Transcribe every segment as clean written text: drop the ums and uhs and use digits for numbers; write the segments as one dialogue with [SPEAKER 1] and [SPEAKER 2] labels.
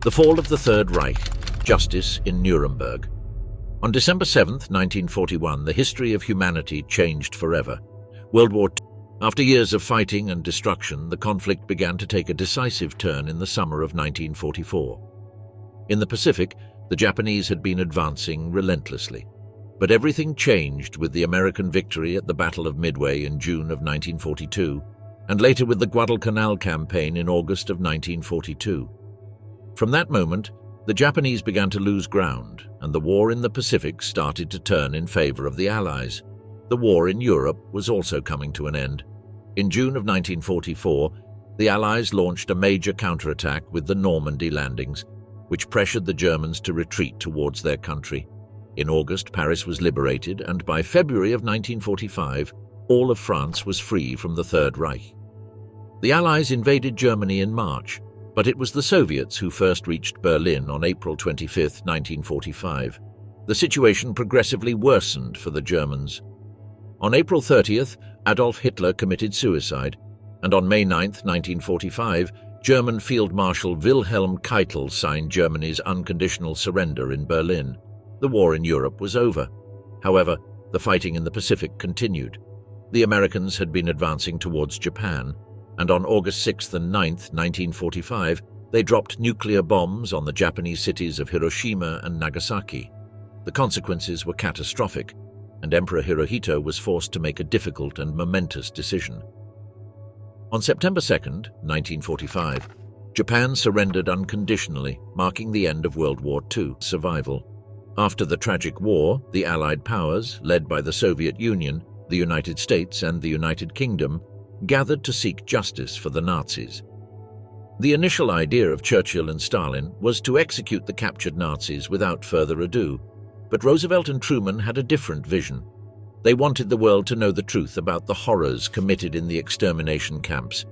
[SPEAKER 1] The fall of the Third Reich, justice in Nuremberg. On December 7, 1941, the history of humanity changed forever. World War II. After years of fighting and destruction, the conflict began to take a decisive turn in the summer of 1944. In the Pacific, the Japanese had been advancing relentlessly. But everything changed with the American victory at the Battle of Midway in June of 1942, and later with the Guadalcanal campaign in August of 1942. From that moment, the Japanese began to lose ground, and the war in the Pacific started to turn in favor of the Allies. The war in Europe was also coming to an end. In June of 1944, the Allies launched a major counterattack with the Normandy landings, which pressured the Germans to retreat towards their country. In August, Paris was liberated, and by February of 1945, all of France was free from the Third Reich. The Allies invaded Germany in March, but it was the Soviets who first reached Berlin on April 25, 1945. The situation progressively worsened for the Germans. On April 30th, Adolf Hitler committed suicide, and on May 9, 1945, German Field Marshal Wilhelm Keitel signed Germany's unconditional surrender in Berlin. The war in Europe was over. However, the fighting in the Pacific continued. The Americans had been advancing towards Japan, and on August 6th and 9th, 1945, they dropped nuclear bombs on the Japanese cities of Hiroshima and Nagasaki. The consequences were catastrophic, and Emperor Hirohito was forced to make a difficult and momentous decision. On September 2nd, 1945, Japan surrendered unconditionally, marking the end of World War II survival. After the tragic war, the Allied powers, led by the Soviet Union, the United States, and the United Kingdom, gathered to seek justice for the Nazis. The initial idea of Churchill and Stalin was to execute the captured Nazis without further ado, but Roosevelt and Truman had a different vision. They wanted the world to know the truth about the horrors committed in the extermination camps,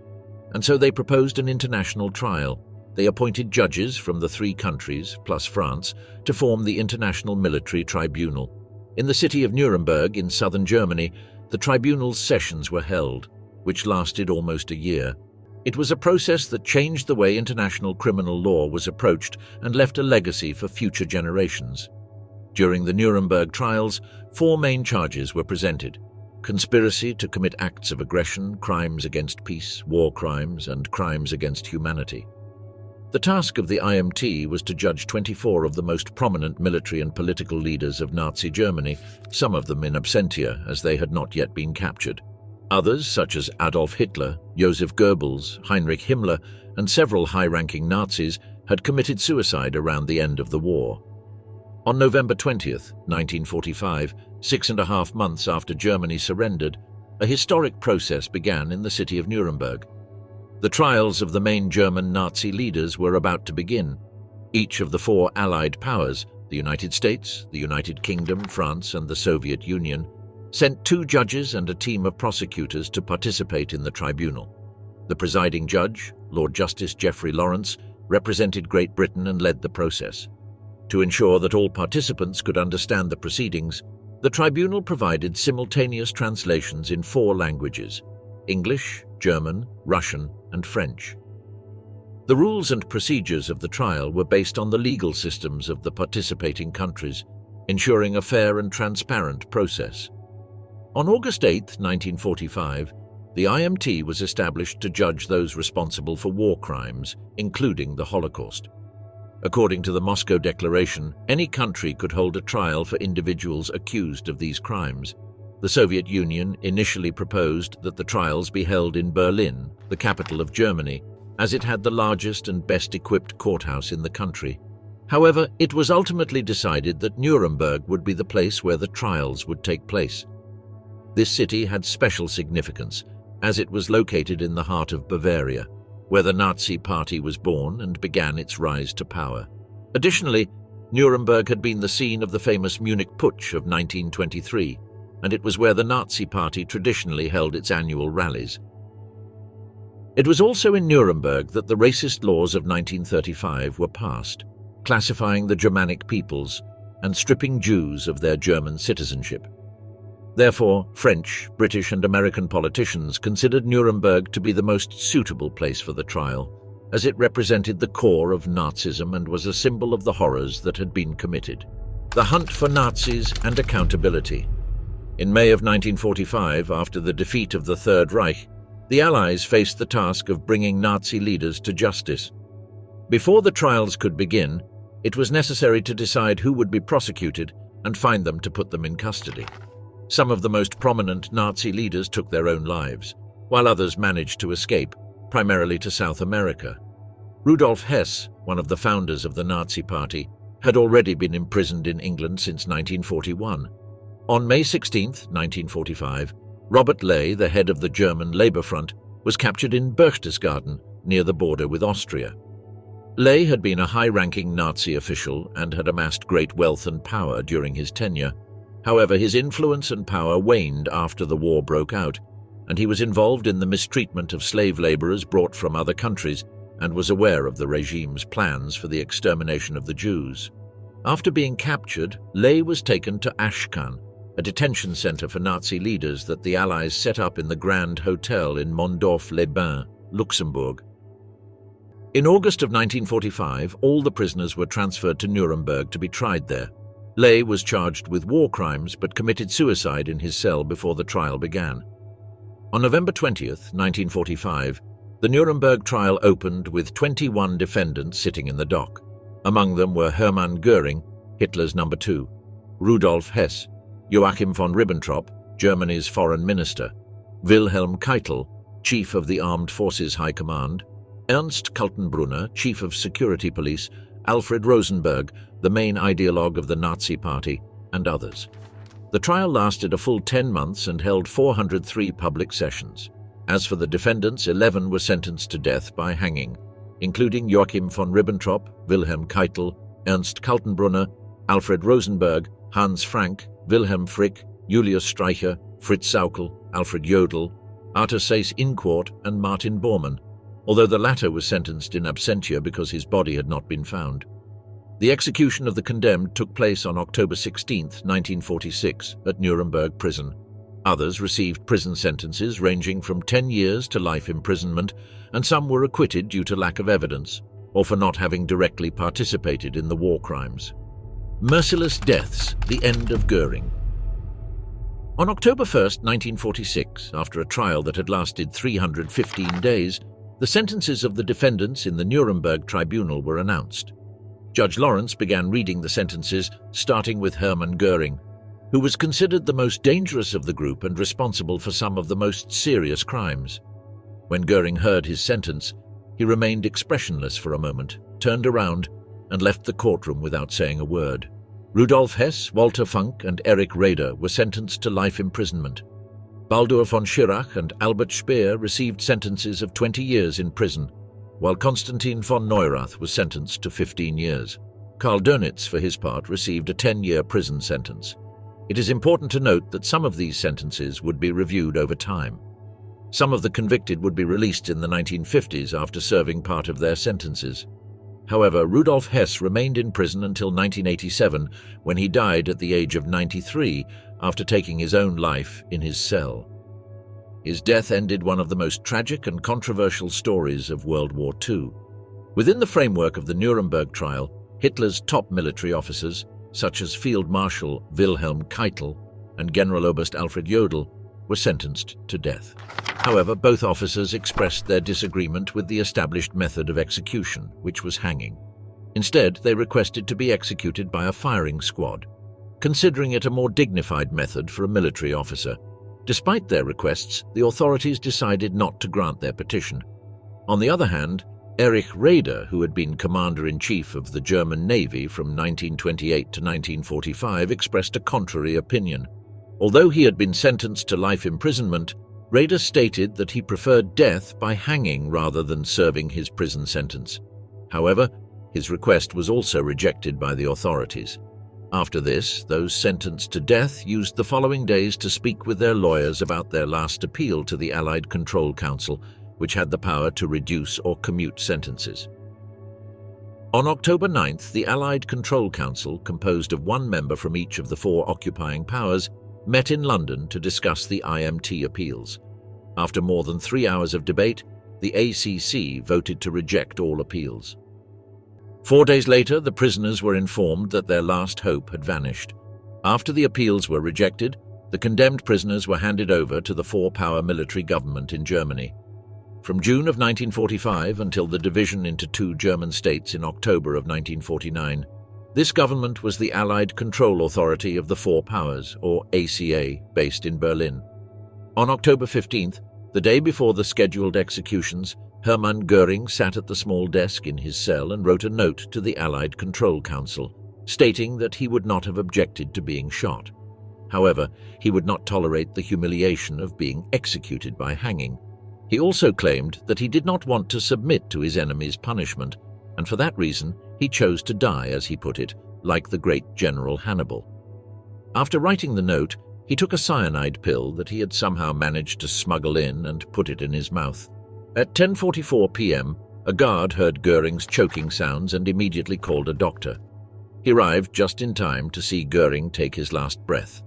[SPEAKER 1] and so they proposed an international trial. They appointed judges from the 3 countries, plus France, to form the International Military Tribunal. In the city of Nuremberg in southern Germany, the tribunal's sessions were held, which lasted almost a year. It was a process that changed the way international criminal law was approached and left a legacy for future generations. During the Nuremberg Trials, 4 main charges were presented: conspiracy to commit acts of aggression, crimes against peace, war crimes, and crimes against humanity. The task of the IMT was to judge 24 of the most prominent military and political leaders of Nazi Germany, some of them in absentia as they had not yet been captured. Others, such as Adolf Hitler, Joseph Goebbels, Heinrich Himmler, and several high-ranking Nazis, had committed suicide around the end of the war. On November 20th, 1945, 6.5 months after Germany surrendered, a historic process began in the city of Nuremberg. The trials of the main German Nazi leaders were about to begin. Each of the 4 Allied powers, the United States, the United Kingdom, France, and the Soviet Union, sent 2 judges and a team of prosecutors to participate in the tribunal. The presiding judge, Lord Justice Geoffrey Lawrence, represented Great Britain and led the process. To ensure that all participants could understand the proceedings, the tribunal provided simultaneous translations in 4 languages: English, German, Russian, and French. The rules and procedures of the trial were based on the legal systems of the participating countries, ensuring a fair and transparent process. On August 8, 1945, the IMT was established to judge those responsible for war crimes, including the Holocaust. According to the Moscow Declaration, any country could hold a trial for individuals accused of these crimes. The Soviet Union initially proposed that the trials be held in Berlin, the capital of Germany, as it had the largest and best-equipped courthouse in the country. However, it was ultimately decided that Nuremberg would be the place where the trials would take place. This city had special significance, as it was located in the heart of Bavaria, where the Nazi Party was born and began its rise to power. Additionally, Nuremberg had been the scene of the famous Munich Putsch of 1923, and it was where the Nazi Party traditionally held its annual rallies. It was also in Nuremberg that the racist laws of 1935 were passed, classifying the Germanic peoples and stripping Jews of their German citizenship. Therefore, French, British, and American politicians considered Nuremberg to be the most suitable place for the trial, as it represented the core of Nazism and was a symbol of the horrors that had been committed. The hunt for Nazis and accountability. In May of 1945, after the defeat of the Third Reich, the Allies faced the task of bringing Nazi leaders to justice. Before the trials could begin, it was necessary to decide who would be prosecuted and find them to put them in custody. Some of the most prominent Nazi leaders took their own lives, while others managed to escape, primarily to South America. Rudolf Hess, one of the founders of the Nazi Party, had already been imprisoned in England since 1941. On May 16, 1945, Robert Ley, the head of the German Labour Front, was captured in Berchtesgaden, near the border with Austria. Ley had been a high-ranking Nazi official and had amassed great wealth and power during his tenure. However, his influence and power waned after the war broke out, and he was involved in the mistreatment of slave labourers brought from other countries and was aware of the regime's plans for the extermination of the Jews. After being captured, Ley was taken to Ashcan, a detention centre for Nazi leaders that the Allies set up in the Grand Hotel in Mondorf-les-Bains, Luxembourg. In August of 1945, all the prisoners were transferred to Nuremberg to be tried there. Ley was charged with war crimes but committed suicide in his cell before the trial began. On November 20, 1945, the Nuremberg trial opened with 21 defendants sitting in the dock. Among them were Hermann Göring, Hitler's number 2, Rudolf Hess, Joachim von Ribbentrop, Germany's foreign minister, Wilhelm Keitel, chief of the Armed Forces High Command, Ernst Kaltenbrunner, chief of security police, Alfred Rosenberg, the main ideologue of the Nazi Party, and others. The trial lasted a full 10 months and held 403 public sessions. As for the defendants, 11 were sentenced to death by hanging, including Joachim von Ribbentrop, Wilhelm Keitel, Ernst Kaltenbrunner, Alfred Rosenberg, Hans Frank, Wilhelm Frick, Julius Streicher, Fritz Saukel, Alfred Jodl, Arthur Seyss-Inquart, and Martin Bormann, although the latter was sentenced in absentia because his body had not been found. The execution of the condemned took place on October 16, 1946, at Nuremberg prison. Others received prison sentences ranging from 10 years to life imprisonment, and some were acquitted due to lack of evidence or for not having directly participated in the war crimes. Merciless deaths, the end of Göring. On October 1, 1946, after a trial that had lasted 315 days, the sentences of the defendants in the Nuremberg tribunal were announced. Judge Lawrence began reading the sentences, starting with Hermann Göring, who was considered the most dangerous of the group and responsible for some of the most serious crimes. When Göring heard his sentence, he remained expressionless for a moment, turned around, and left the courtroom without saying a word. Rudolf Hess, Walter Funk, and Erich Raeder were sentenced to life imprisonment. Baldur von Schirach and Albert Speer received sentences of 20 years in prison, while Konstantin von Neurath was sentenced to 15 years. Karl Dönitz, for his part, received a 10-year prison sentence. It is important to note that some of these sentences would be reviewed over time. Some of the convicted would be released in the 1950s after serving part of their sentences. However, Rudolf Hess remained in prison until 1987, when he died at the age of 93 after taking his own life in his cell. His death ended one of the most tragic and controversial stories of World War II. Within the framework of the Nuremberg trial, Hitler's top military officers, such as Field Marshal Wilhelm Keitel and Generaloberst Alfred Jodl, were sentenced to death. However, both officers expressed their disagreement with the established method of execution, which was hanging. Instead, they requested to be executed by a firing squad, considering it a more dignified method for a military officer. Despite their requests, the authorities decided not to grant their petition. On the other hand, Erich Raeder, who had been commander-in-chief of the German Navy from 1928 to 1945, expressed a contrary opinion. Although he had been sentenced to life imprisonment, Raeder stated that he preferred death by hanging rather than serving his prison sentence. However, his request was also rejected by the authorities. After this, those sentenced to death used the following days to speak with their lawyers about their last appeal to the Allied Control Council, which had the power to reduce or commute sentences. On October 9th, the Allied Control Council, composed of one member from each of the four occupying powers, met in London to discuss the IMT appeals. After more than 3 hours of debate, the ACC voted to reject all appeals. 4 days later, the prisoners were informed that their last hope had vanished. After the appeals were rejected, the condemned prisoners were handed over to the four-power military government in Germany. From June of 1945 until the division into two German states in October of 1949, this government was the Allied Control Authority of the Four Powers, or ACA, based in Berlin. On October 15th, the day before the scheduled executions, Hermann Göring sat at the small desk in his cell and wrote a note to the Allied Control Council, stating that he would not have objected to being shot. However, he would not tolerate the humiliation of being executed by hanging. He also claimed that he did not want to submit to his enemy's punishment, and for that reason, he chose to die, as he put it, like the great General Hannibal. After writing the note, he took a cyanide pill that he had somehow managed to smuggle in and put it in his mouth. At 10:44 p.m., a guard heard Göring's choking sounds and immediately called a doctor. He arrived just in time to see Göring take his last breath.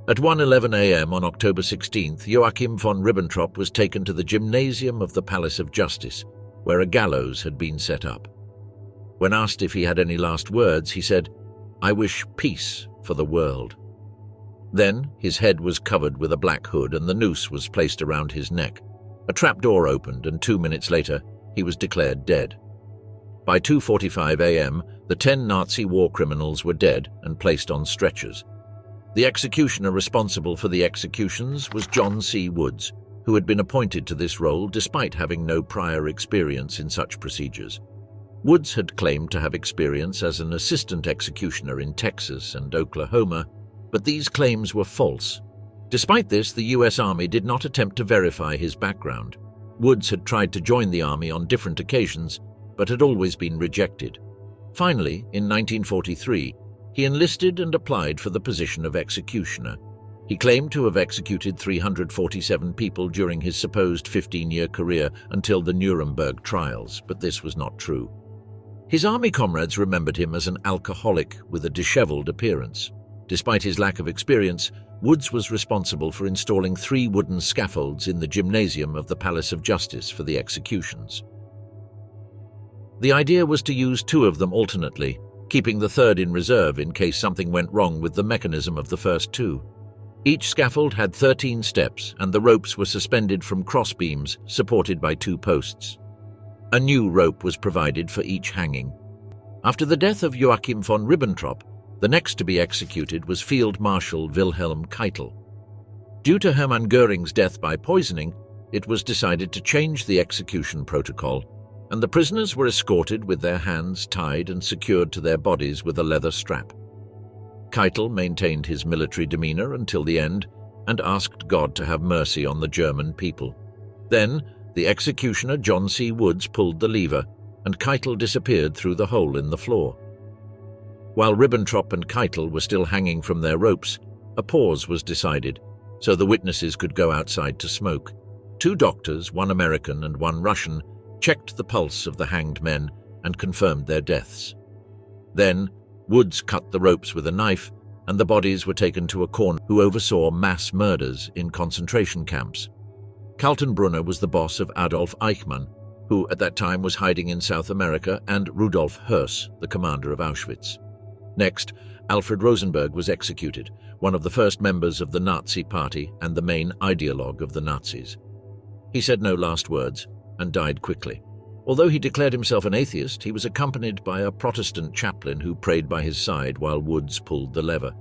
[SPEAKER 1] At 1:11 a.m. on October 16th, Joachim von Ribbentrop was taken to the gymnasium of the Palace of Justice, where a gallows had been set up. When asked if he had any last words, he said, "I wish peace for the world." Then his head was covered with a black hood and the noose was placed around his neck. A trapdoor opened and 2 minutes later, he was declared dead. By 2:45 a.m., the 10 Nazi war criminals were dead and placed on stretchers. The executioner responsible for the executions was John C. Woods, who had been appointed to this role despite having no prior experience in such procedures. Woods had claimed to have experience as an assistant executioner in Texas and Oklahoma, but these claims were false. Despite this, the US Army did not attempt to verify his background. Woods had tried to join the Army on different occasions, but had always been rejected. Finally, in 1943, he enlisted and applied for the position of executioner. He claimed to have executed 347 people during his supposed 15-year career until the Nuremberg Trials, but this was not true. His army comrades remembered him as an alcoholic with a disheveled appearance. Despite his lack of experience, Woods was responsible for installing 3 wooden scaffolds in the gymnasium of the Palace of Justice for the executions. The idea was to use 2 of them alternately, keeping the third in reserve in case something went wrong with the mechanism of the first 2. Each scaffold had 13 steps, and the ropes were suspended from crossbeams supported by 2 posts. A new rope was provided for each hanging. After the death of Joachim von Ribbentrop, the next to be executed was Field Marshal Wilhelm Keitel. Due to Hermann Göring's death by poisoning, it was decided to change the execution protocol, and the prisoners were escorted with their hands tied and secured to their bodies with a leather strap. Keitel maintained his military demeanor until the end and asked God to have mercy on the German people. Then, the executioner John C. Woods pulled the lever, and Keitel disappeared through the hole in the floor. While Ribbentrop and Keitel were still hanging from their ropes, a pause was decided, so the witnesses could go outside to smoke. 2 doctors, one American and one Russian, checked the pulse of the hanged men and confirmed their deaths. Then, Woods cut the ropes with a knife, and the bodies were taken to a corner who oversaw mass murders in concentration camps. Kaltenbrunner was the boss of Adolf Eichmann, who at that time was hiding in South America, and Rudolf Höss, the commander of Auschwitz. Next, Alfred Rosenberg was executed, one of the first members of the Nazi Party and the main ideologue of the Nazis. He said no last words and died quickly. Although he declared himself an atheist, he was accompanied by a Protestant chaplain who prayed by his side while Woods pulled the lever.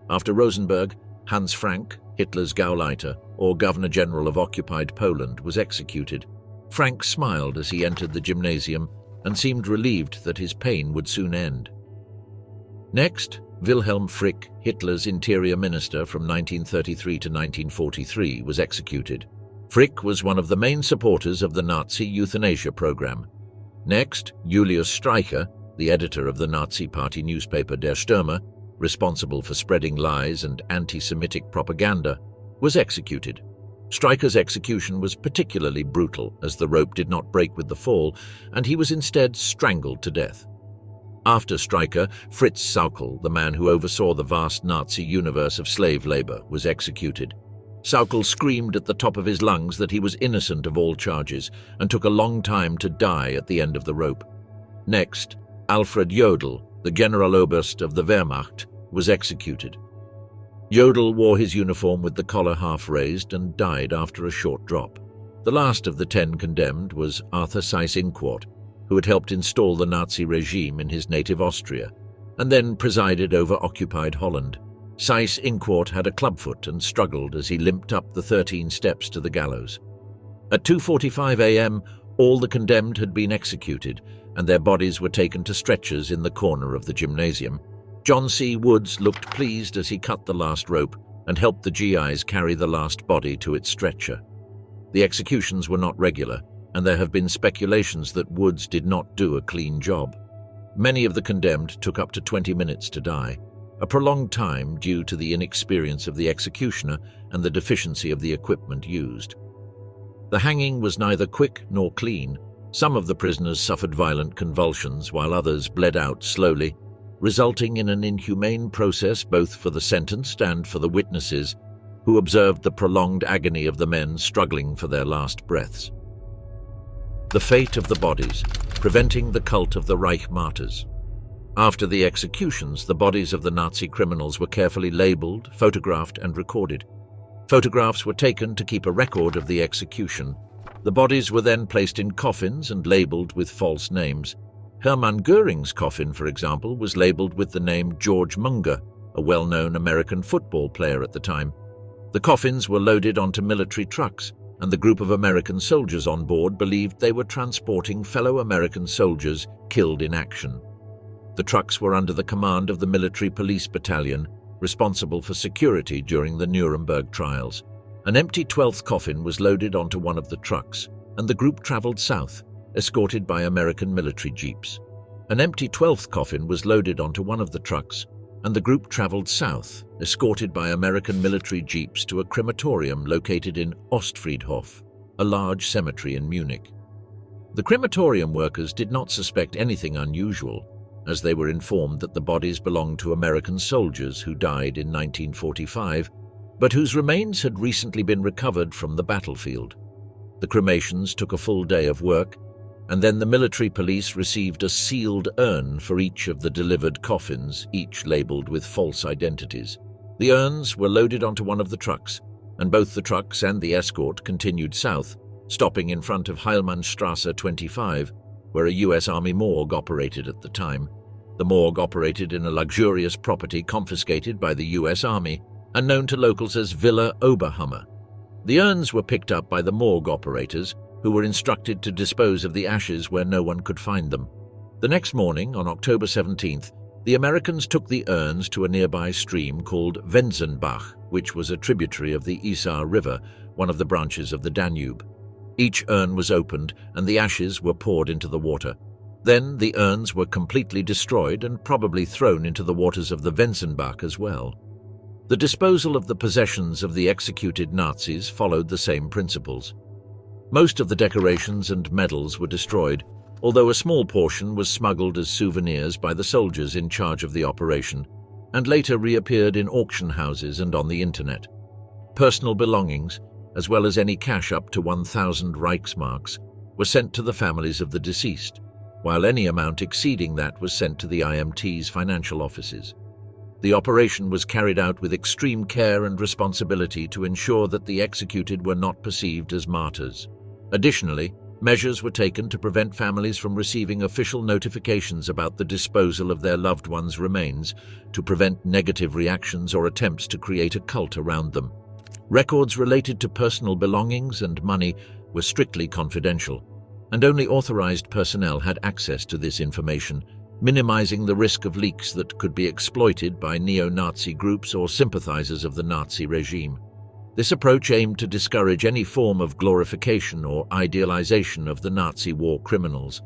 [SPEAKER 1] After Rosenberg, Hans Frank, Hitler's Gauleiter, or Governor-General of occupied Poland, was executed. Frank smiled as he entered the gymnasium and seemed relieved that his pain would soon end. Next, Wilhelm Frick, Hitler's interior minister from 1933 to 1943, was executed. Frick was one of the main supporters of the Nazi euthanasia program. Next, Julius Streicher, the editor of the Nazi Party newspaper Der Stürmer, responsible for spreading lies and anti-Semitic propaganda, was executed. Streicher's execution was particularly brutal as the rope did not break with the fall, and he was instead strangled to death. After Streicher, Fritz Sauckel, the man who oversaw the vast Nazi universe of slave labor, was executed. Sauckel screamed at the top of his lungs that he was innocent of all charges and took a long time to die at the end of the rope. Next, Alfred Jodl, the Generaloberst of the Wehrmacht, was executed. Jodl wore his uniform with the collar half raised and died after a short drop. The last of the 10 condemned was Arthur Seyss-Inquart, who had helped install the Nazi regime in his native Austria, and then presided over occupied Holland. Seyss-Inquart had a clubfoot and struggled as he limped up the 13 steps to the gallows. At 2:45 a.m., all the condemned had been executed, and their bodies were taken to stretchers in the corner of the gymnasium. John C. Woods looked pleased as he cut the last rope and helped the GIs carry the last body to its stretcher. The executions were not regular, and there have been speculations that Woods did not do a clean job. Many of the condemned took up to 20 minutes to die, a prolonged time due to the inexperience of the executioner and the deficiency of the equipment used. The hanging was neither quick nor clean. Some of the prisoners suffered violent convulsions, while others bled out slowly, resulting in an inhumane process both for the sentenced and for the witnesses, who observed the prolonged agony of the men struggling for their last breaths. The fate of the bodies, preventing the cult of the Reich martyrs. After the executions, the bodies of the Nazi criminals were carefully labeled, photographed, and recorded. Photographs were taken to keep a record of the execution. The bodies were then placed in coffins and labeled with false names. Hermann Göring's coffin, for example, was labeled with the name George Munger, a well-known American football player at the time. The coffins were loaded onto military trucks, and the group of American soldiers on board believed they were transporting fellow American soldiers killed in action. The trucks were under the command of the military police battalion, responsible for security during the Nuremberg Trials. An empty 12th coffin was loaded onto one of the trucks, and the group traveled south, escorted by American military jeeps. An empty 12th coffin was loaded onto one of the trucks, and the group traveled south, escorted by American military jeeps to a crematorium located in Ostfriedhof, a large cemetery in Munich. The crematorium workers did not suspect anything unusual, as they were informed that the bodies belonged to American soldiers who died in 1945, but whose remains had recently been recovered from the battlefield. The cremations took a full day of work, and then the military police received a sealed urn for each of the delivered coffins, each labeled with false identities. The urns were loaded onto one of the trucks, and both the trucks and the escort continued south, stopping in front of Heilmannstrasse 25, where a U.S. Army morgue operated at the time. The morgue operated in a luxurious property confiscated by the U.S. Army and known to locals as Villa Oberhammer. The urns were picked up by the morgue operators, who were instructed to dispose of the ashes where no one could find them. The next morning, on October 17th, the Americans took the urns to a nearby stream called Wenzenbach, which was a tributary of the Isar River, one of the branches of the Danube. Each urn was opened, and the ashes were poured into the water. Then the urns were completely destroyed and probably thrown into the waters of the Wenzenbach as well. The disposal of the possessions of the executed Nazis followed the same principles. Most of the decorations and medals were destroyed, although a small portion was smuggled as souvenirs by the soldiers in charge of the operation, and later reappeared in auction houses and on the internet. Personal belongings, as well as any cash up to 1,000 Reichsmarks, were sent to the families of the deceased, while any amount exceeding that was sent to the IMT's financial offices. The operation was carried out with extreme care and responsibility to ensure that the executed were not perceived as martyrs. Additionally, measures were taken to prevent families from receiving official notifications about the disposal of their loved ones' remains, to prevent negative reactions or attempts to create a cult around them. Records related to personal belongings and money were strictly confidential, and only authorized personnel had access to this information, minimizing the risk of leaks that could be exploited by neo-Nazi groups or sympathizers of the Nazi regime. This approach aimed to discourage any form of glorification or idealization of the Nazi war criminals.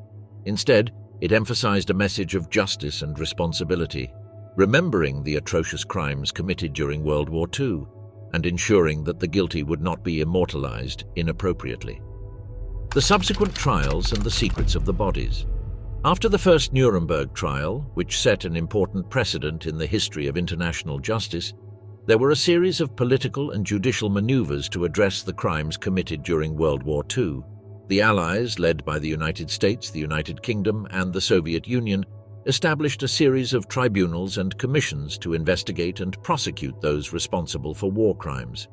[SPEAKER 1] Instead, it emphasized a message of justice and responsibility, remembering the atrocious crimes committed during World War II, and ensuring that the guilty would not be immortalized inappropriately. The subsequent trials and the secrets of the bodies. After the first Nuremberg trial, which set an important precedent in the history of international justice, There were a series of political and judicial maneuvers to address the crimes committed during World War II. The Allies, led by the United States, the United Kingdom, and the Soviet Union, established a series of tribunals and commissions to investigate and prosecute those responsible for war crimes.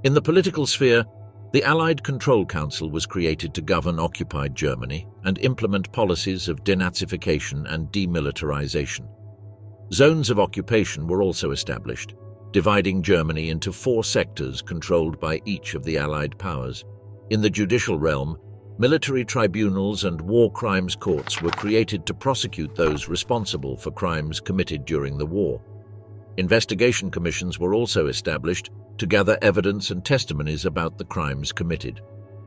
[SPEAKER 1] In the political sphere, the Allied Control Council was created to govern occupied Germany and implement policies of denazification and demilitarization. Zones of occupation were also established, dividing Germany into 4 sectors controlled by each of the Allied powers. In the judicial realm, military tribunals and war crimes courts were created to prosecute those responsible for crimes committed during the war. Investigation commissions were also established to gather evidence and testimonies about the crimes committed.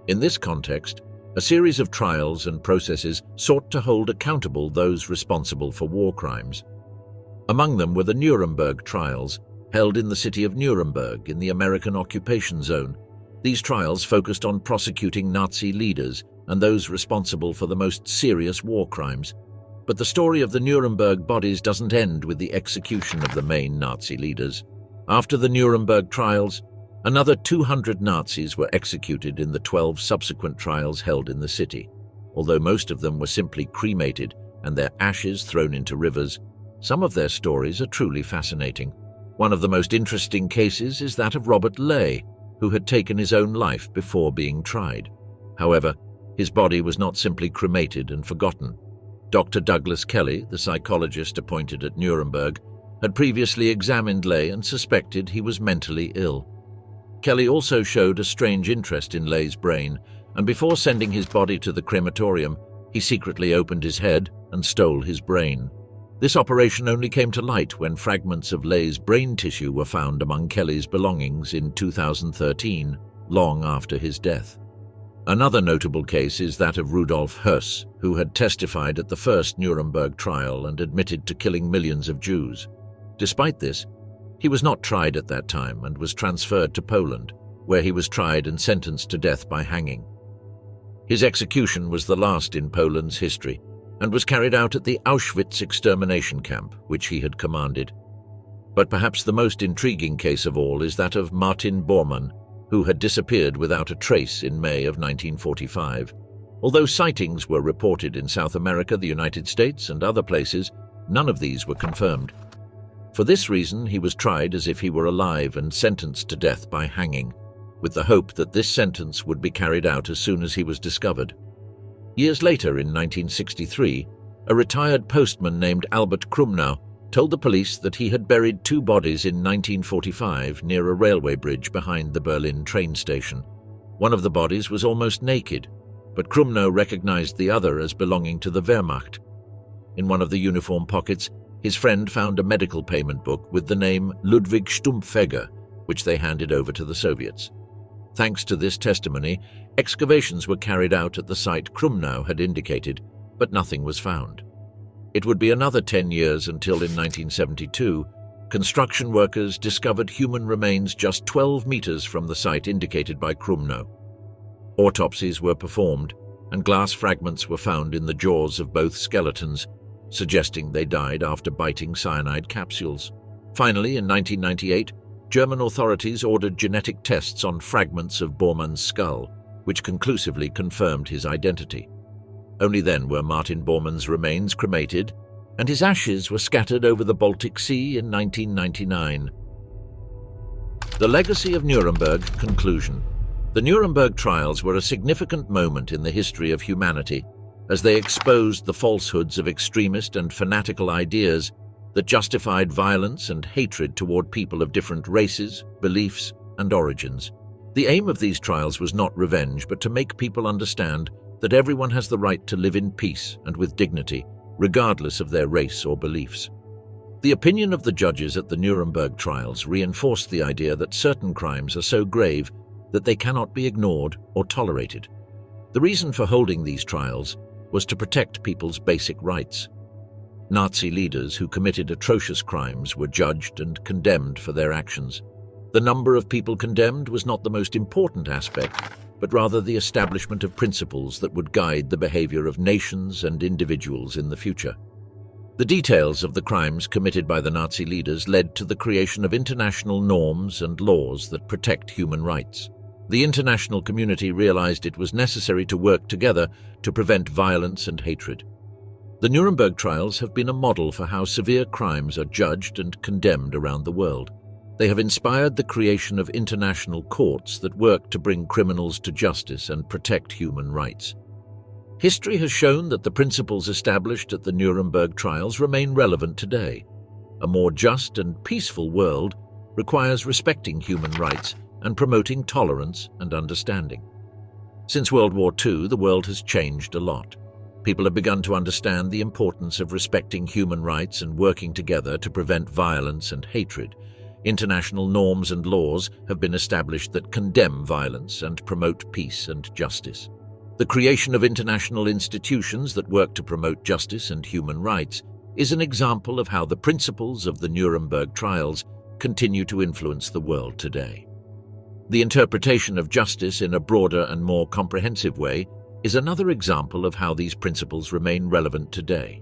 [SPEAKER 1] In this context, a series of trials and processes sought to hold accountable those responsible for war crimes. Among them were the Nuremberg Trials, held in the city of Nuremberg in the American occupation zone. These trials focused on prosecuting Nazi leaders and those responsible for the most serious war crimes. But the story of the Nuremberg bodies doesn't end with the execution of the main Nazi leaders. After the Nuremberg trials, another 200 Nazis were executed in the 12 subsequent trials held in the city. Although most of them were simply cremated and their ashes thrown into rivers, some of their stories are truly fascinating. One of the most interesting cases is that of Robert Ley, who had taken his own life before being tried. However, his body was not simply cremated and forgotten. Dr. Douglas Kelly, the psychologist appointed at Nuremberg, had previously examined Ley and suspected he was mentally ill. Kelly also showed a strange interest in Ley's brain, and before sending his body to the crematorium, he secretly opened his head and stole his brain. This operation only came to light when fragments of Ley's brain tissue were found among Kelly's belongings in 2013, long after his death. Another notable case is that of Rudolf Höss, who had testified at the first Nuremberg trial and admitted to killing millions of Jews. Despite this, he was not tried at that time and was transferred to Poland, where he was tried and sentenced to death by hanging. His execution was the last in Poland's history and was carried out at the Auschwitz extermination camp, which he had commanded. But perhaps the most intriguing case of all is that of Martin Bormann, who had disappeared without a trace in May of 1945. Although sightings were reported in South America, the United States, and other places, none of these were confirmed. For this reason, he was tried as if he were alive and sentenced to death by hanging, with the hope that this sentence would be carried out as soon as he was discovered. Years later, in 1963, a retired postman named Albert Krumnow told the police that he had buried 2 bodies in 1945 near a railway bridge behind the Berlin train station. One of the bodies was almost naked, but Krumnow recognized the other as belonging to the Wehrmacht. In one of the uniform pockets, his friend found a medical payment book with the name Ludwig Stumpfegger, which they handed over to the Soviets. Thanks to this testimony, excavations were carried out at the site Krumnow had indicated, but nothing was found. It would be another 10 years until in 1972, construction workers discovered human remains just 12 meters from the site indicated by Krumnow. Autopsies were performed, and glass fragments were found in the jaws of both skeletons, suggesting they died after biting cyanide capsules. Finally, in 1998, German authorities ordered genetic tests on fragments of Bormann's skull, which conclusively confirmed his identity. Only then were Martin Bormann's remains cremated, and his ashes were scattered over the Baltic Sea in 1999. The legacy of Nuremberg. Conclusion. The Nuremberg trials were a significant moment in the history of humanity, as they exposed the falsehoods of extremist and fanatical ideas that justified violence and hatred toward people of different races, beliefs, and origins. The aim of these trials was not revenge, but to make people understand that everyone has the right to live in peace and with dignity, regardless of their race or beliefs. The opinion of the judges at the Nuremberg trials reinforced the idea that certain crimes are so grave that they cannot be ignored or tolerated. The reason for holding these trials was to protect people's basic rights. Nazi leaders who committed atrocious crimes were judged and condemned for their actions. The number of people condemned was not the most important aspect, but rather the establishment of principles that would guide the behavior of nations and individuals in the future. The details of the crimes committed by the Nazi leaders led to the creation of international norms and laws that protect human rights. The international community realized it was necessary to work together to prevent violence and hatred. The Nuremberg Trials have been a model for how severe crimes are judged and condemned around the world. They have inspired the creation of international courts that work to bring criminals to justice and protect human rights. History has shown that the principles established at the Nuremberg Trials remain relevant today. A more just and peaceful world requires respecting human rights and promoting tolerance and understanding. Since World War II, the world has changed a lot. People have begun to understand the importance of respecting human rights and working together to prevent violence and hatred. International norms and laws have been established that condemn violence and promote peace and justice. The creation of international institutions that work to promote justice and human rights is an example of how the principles of the Nuremberg Trials continue to influence the world today. The interpretation of justice in a broader and more comprehensive way is another example of how these principles remain relevant today.